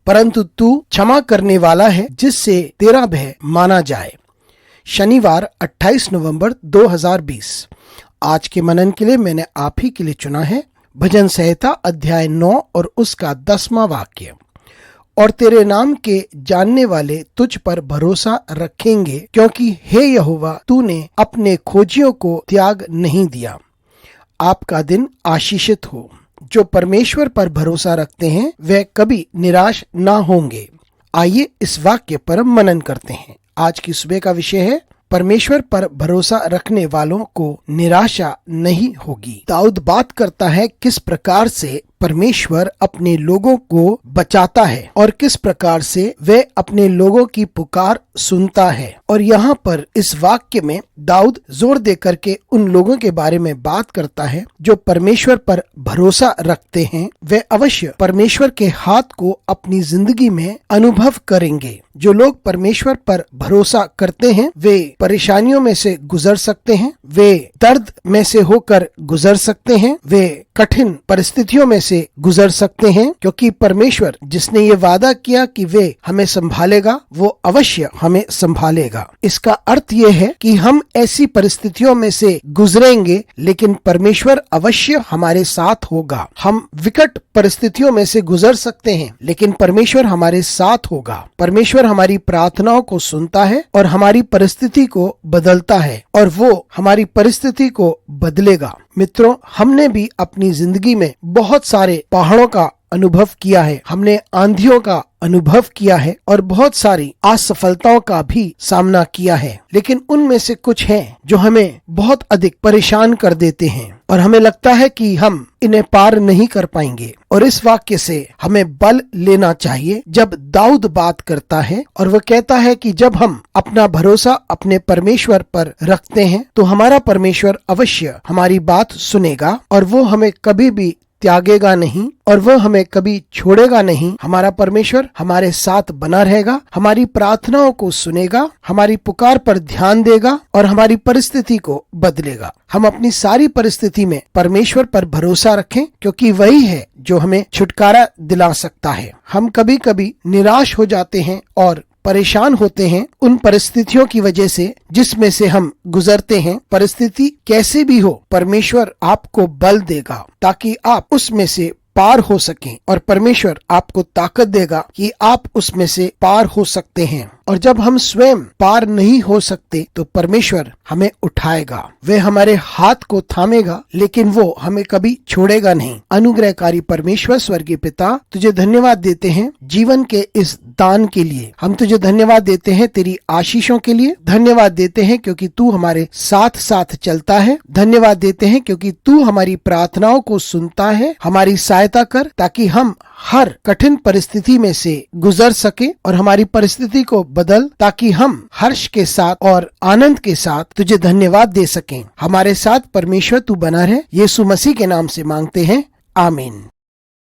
परंतु तू क्षमा करने वाला है जिससे तेरा भय माना जाए। शनिवार 28 नवंबर 2020। आज के मनन के लिए मैंने आप ही के लिए चुना है भजन संहिता अध्याय 9 और उसका 10वां वाक्य। और तेरे नाम के जानने वाले तुझ पर भरोसा रखेंगे, क्योंकि हे यहोवा तूने अपने खोजियों को त्याग नहीं दिया। आपका दिन आशीषित हो। जो परमेश्वर पर भरोसा रखते हैं वे कभी निराश ना होंगे। आइए इस वाक्य पर मनन करते हैं। आज की सुबह का विषय है परमेश्वर पर भरोसा रखने वालों को निराशा नहीं होगी। दाऊद बात करता है किस प्रकार से परमेश्वर अपने लोगों को बचाता है और किस प्रकार से वे अपने लोगों की पुकार सुनता है। और यहाँ पर इस वाक्य में दाऊद जोर देकर के उन लोगों के बारे में बात करता है जो परमेश्वर पर भरोसा रखते हैं। वे अवश्य परमेश्वर के हाथ को अपनी जिंदगी में अनुभव करेंगे। जो लोग परमेश्वर पर भरोसा करते हैं वे परेशानियों में से गुजर सकते हैं, वे दर्द में से होकर गुजर सकते हैं, वे कठिन परिस्थितियों में से गुजर सकते हैं, क्योंकि परमेश्वर जिसने ये वादा किया कि वे हमें संभालेगा वो अवश्य हमें संभालेगा। इसका अर्थ ये है कि हम ऐसी परिस्थितियों में से गुजरेंगे लेकिन परमेश्वर अवश्य हमारे साथ होगा। हम विकट परिस्थितियों में से गुजर सकते हैं लेकिन परमेश्वर हमारे साथ होगा। परमेश्वर हमारी प्रार्थनाओं को सुनता है और हमारी परिस्थिति को बदलता है और वो हमारी परिस्थिति को बदलेगा। मित्रों, हमने भी अपनी जिंदगी में बहुत सारे पहाड़ों का अनुभव किया है, हमने आंधियों का अनुभव किया है और बहुत सारी असफलताओं का भी सामना किया है। लेकिन उनमें से कुछ हैं जो हमें बहुत अधिक परेशान कर देते हैं और हमें लगता है कि हम इन्हें पार नहीं कर पाएंगे। और इस वाक्य से हमें बल लेना चाहिए जब दाऊद बात करता है और वह कहता है कि जब हम अपना भरोसा अपने परमेश्वर पर रखते हैं तो हमारा परमेश्वर अवश्य हमारी बात सुनेगा और वो हमें कभी भी त्यागेगा नहीं और वह हमें कभी छोड़ेगा नहीं। हमारा परमेश्वर हमारे साथ बना रहेगा, हमारी प्रार्थनाओं को सुनेगा, हमारी पुकार पर ध्यान देगा और हमारी परिस्थिति को बदलेगा। हम अपनी सारी परिस्थिति में परमेश्वर पर भरोसा रखें, क्योंकि वही है जो हमें छुटकारा दिला सकता है। हम कभी कभी निराश हो जाते हैं और परेशान होते हैं उन परिस्थितियों की वजह से जिसमें से हम गुजरते हैं। परिस्थिति कैसे भी हो, परमेश्वर आपको बल देगा ताकि आप उसमें से पार हो सकें और परमेश्वर आपको ताकत देगा कि आप उसमें से पार हो सकते हैं। और जब हम स्वयं पार नहीं हो सकते तो परमेश्वर हमें उठाएगा, वे हमारे हाथ को थामेगा लेकिन वो हमें कभी छोड़ेगा नहीं। अनुग्रहकारी परमेश्वर स्वर्गीय पिता, तुझे धन्यवाद देते हैं जीवन के इस दान के लिए। हम तुझे धन्यवाद देते हैं तेरी आशीषों के लिए। धन्यवाद देते हैं क्योंकि तू हमारे साथ साथ चलता है। धन्यवाद देते हैं क्योंकि तू हमारी प्रार्थनाओं को सुनता है। हमारी सहायता कर ताकि हम हर कठिन परिस्थिति में से गुजर सके और हमारी परिस्थिति को बदल ताकि हम हर्ष के साथ और आनंद के साथ तुझे धन्यवाद दे सकें। हमारे साथ परमेश्वर तू बना रहे। यीशु मसीह के नाम से मांगते हैं, आमीन।